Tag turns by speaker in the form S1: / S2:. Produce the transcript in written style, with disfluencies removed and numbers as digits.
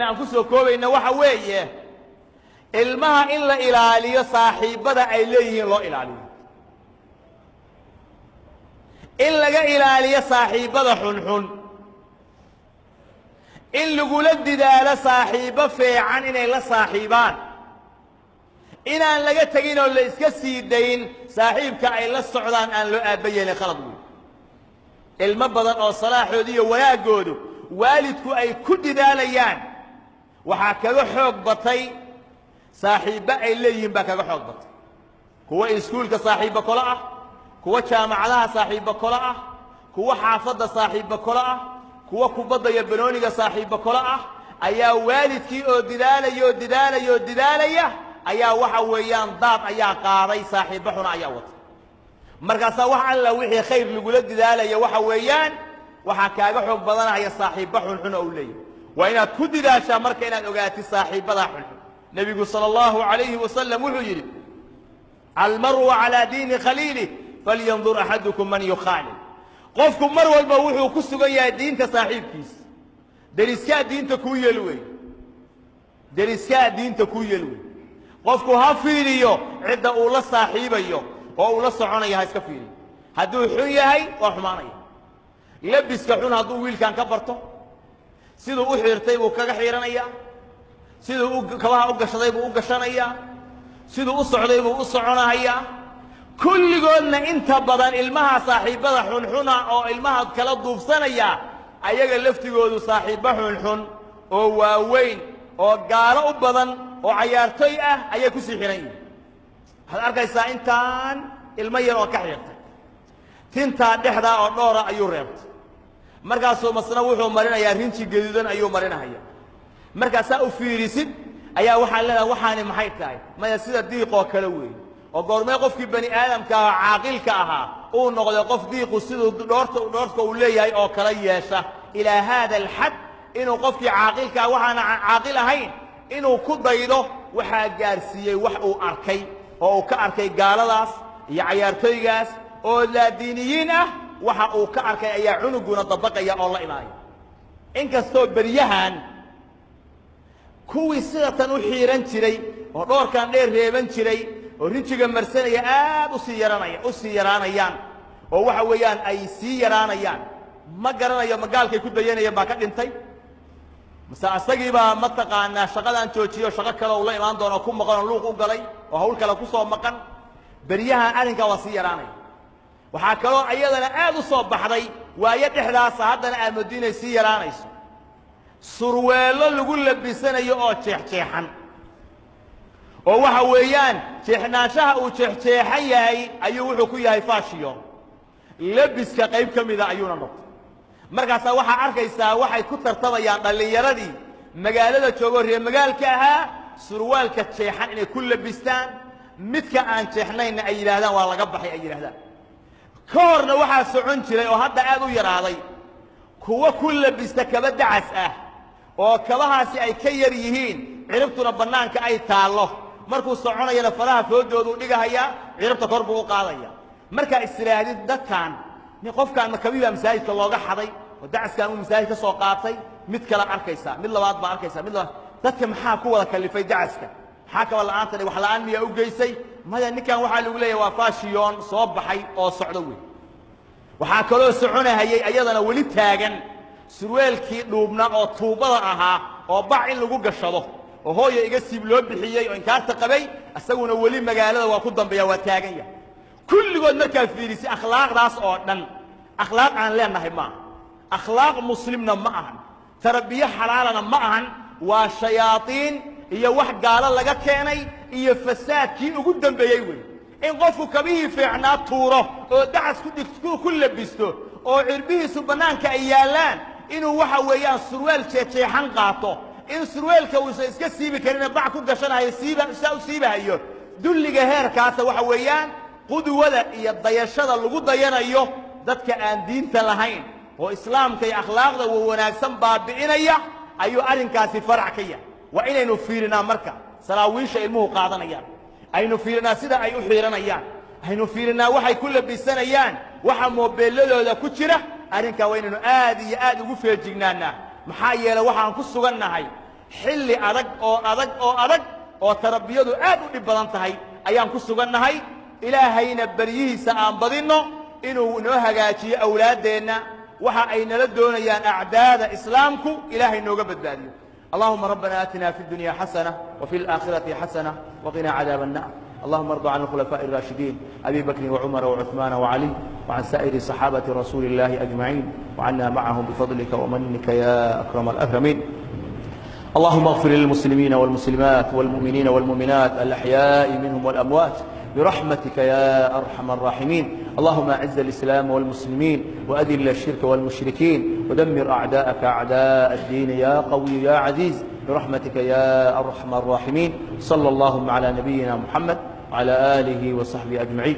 S1: aan ku soo koobayna waxa weeye ilmaha in la ilaaliyo saaxiibada ay leeyihiin loo ilaaliyo in laga ilaaliyo saaxiibada xunxun in lagula didaalo saaxiibo fiican inay la saaxiibaan inaan laga tagin oo la iska sii dayn saaxiibka ay la socdaan aan loo aabayeelin khalad weyn ilmo badan oo salaaxooda iyo wanaagoodu waalidku ay ku didaalayaan waxaa kaga xoog batay saaxiibo ay leeyihiin baa kaga xoog batay kuwa iskuulka saaxiibo kale ah kuwa jaamacadaha saaxiibo kale ah kuwa xaafadda saaxiibo kale ah kuwa kubadda iyo banooniga saaxiibo kale ah ayaa waalidkii oo didaalaya ayaa waxa weeyaan daad ayaa qaaday saaxiibo xun ayaa wata markaasaa wax alla wixii khayr lagula didaalaya waxa weeyaan waxaa kaaga xoog badanaya saaxiibo xunxun oo leeyahay waa inaad ku didaashaa marka inaad ogaatid saaxiibada xunxun nabigu sala allahu calayhi wasallam wuxuu yidhi almaru calaa diini khaliilih falyandur axadukum man yukhaalil qofku mar walba wuxuu ku sugan yahay diinta saaxiibkiisa deriskaa diinta kuu yeel wey deriskaa diinta kuu yeel wey qofku ha fiiriyo cidda uu la saaxiibayo oo uu la soconaya ha iska fiiriyo hadduu xun yahay waa xumaanaya labiska xun hadduu wiilkan ka barto siduu u xiirtay buu kaga xiiranayaa siduu kabaha u gashaday buu u gashanayaa siduu u socday buu u soconayaa kulligoodna inta badan ilmaha saaxiibada xunxuna oo ilmaha kala duubsanaya ayaga laftigoodu saaxiibo xunxun oo waaweyn oo gaalo u badan oo cayaartoy ah ayay ku sii xiran yihiin waxaad arkaysaa intaan ilmo yar oo ka xiirtay tintaa dhexdaa oo dhoora ayuu reebtay markaasuu masna wuxuu marinayaa rinji gaduudan ayuu marinahaya markaasaa u fiirisid ayaa waxaa leedahay waxaani maxay tahay maya sida diiqoo kale weeye oo goormee qofkii bani aadamka ah caaqilka ahaa uu noqday qof diiqu siduu dhoorka uu leeyahay oo kala yeesha ilaa haada alxad inuu qofkii caaqilka ah waxaana caaqil ahayn inuu ku daydo waxaa gaarsiiyey wax uu arkay oo uu ka arkay gaaladaas iyo cayaartooygaas oo laadiiniyiin ah waxa uu ka arkay ayaa cunuguna dabaqaya oo la imaanaya inkastoo beryahan kuwii sidatan u xiiran jiray oo dhoorkan dheer reeban jiray oo rinjiga marsanaya aad u sii yaraanayaan oo waxa weeyaan ay sii yaraanayaan ma garanayo magaalkay ku dayanayeen baa ka dhintay mase asagiibaa mataqaanaa shaqadaan joojiyo shaqo kale uu la imaan doono ku maqan oo luuq u galay oo hawl kale ku soo maqan beryahan arrinkaa waa sii yaraanaya waxaa kaloo ayadana aad u soo baxday waayo dhexdaasa haddana aad mooddo inay sii yaraanayso surweello lagu labisanayo oo jeexjeexan oo waxa weeyaan jeexnaanshaha uu jeexjeexan yahay ayuu wuxuu ku yahay fashion labiska qayb ka mida ayuuna noqday markaasaa waxaa arkaysaa waxay ku tartamayaan dhallinyaradii magaalada joogoo reer magaalka ahaa surwaalka jeexan inay ku labistaan midka aan jeexnaynna ay yidhaahdaan waa laga baxay ay yidhahdaan ka horna waxaa socon jiray oo hadda aad u yaraaday kuwa ku labista kaba dacas ah oo kabahaasi ay ka yar yihiin ciribtuna bannaanka ay taallo markuu soconayana faraha fooddooduu dhigahayaa ciribta kor buu u qaadaya markaa istidhaahdid dadkan qofkaan makabiibaa masaajidka looga xaday oo dacaskaan uu masaajid ka soo qaatay mid kale arkaysaa mid labaad baa arkaysaa mid labaad dadka maxaa ku wada kallifay dacaska maxaa kaba la'aanta wax la'aan miyaa u geysay maya ninkan waxaa lagu leeyahay waa fashion soo baxay oo socdo wey waxaa kaloo soconahayay ayadana weli taagan surweelkii dhuubna oo tuubada ahaa oo bac in lagu gashado oo hooya iga siib loo bixiyey oo inkaarta qabay isaguna weli magaalada waa ku dambeeya waa taagan yahay kulligood markaa fiirisay akhlaaqdaas oo dhan akhlaaq aan leenahay ma aha akhlaaq muslimna ma ahan tarbiye xalaalana ma ahan waa shayaaiin iyo wax gaalo laga keenay iyo fasaadkii ugu dambeeyey wey in qofku kabihii fiicnaa tuuro oo dacas ku labisto oo cirbihiisu bannaanka ay yaallaan inuu waxa weeyaan surweel jeexjeexan qaato in surweelka uusan iska siibi karina bac ku gashanayo saa u siibahayo dulliga heerkaasa waxa weeyaan qudwada iyo dayashada lagu dayanayo dadka aan diinta lahayn oo islaamka iyo akhlaaqda wanaagsan baabi'inaya ayuu arrinkaasi farac ka yahay waa inaynu fiirinaa marka salaawiisha ilmuhu qaadanayaan aynu fiirinaa sida ay u xiiranayaan aynu fiirinaa waxay ku labisanayaan waxa moobeelladooda ku jira arrinkaa waa inaynu aad iyo aad ugu feejignaanaa maxaa yeelay waxaan ku sugannahay xilli adag oo adag oo adag oo tarbiyadu aad u dhib badan tahay ayaan ku sugannahay ilaahayna baryihiisa aan badinno inuu noo hagaajiyo awlaaddeenna waxa ay nala doonayaan acdaada islaamku ilaahay nooga badbaadiyo اللهم ربنا آتنا في الدنيا حسنة وفي الآخرة حسنة وقنا عذاب النار اللهم ارض عن الخلفاء الراشدين أبي بكر وعمر وعثمان وعلي وعن سائر صحابة رسول الله أجمعين وعنا معهم بفضلك ومنك يا أكرم الأكرمين اللهم اغفر للمسلمين والمسلمات والمؤمنين والمؤمنات الأحياء منهم والأموات برحمتك يا أرحم الراحمين اللهم أعز الإسلام والمسلمين وأذل الشرك والمشركين ودمر أعداءك أعداء الدين يا قوي يا عزيز برحمتك يا أرحم الراحمين صلى اللهم على نبينا محمد وعلى آله وصحبه أجمعين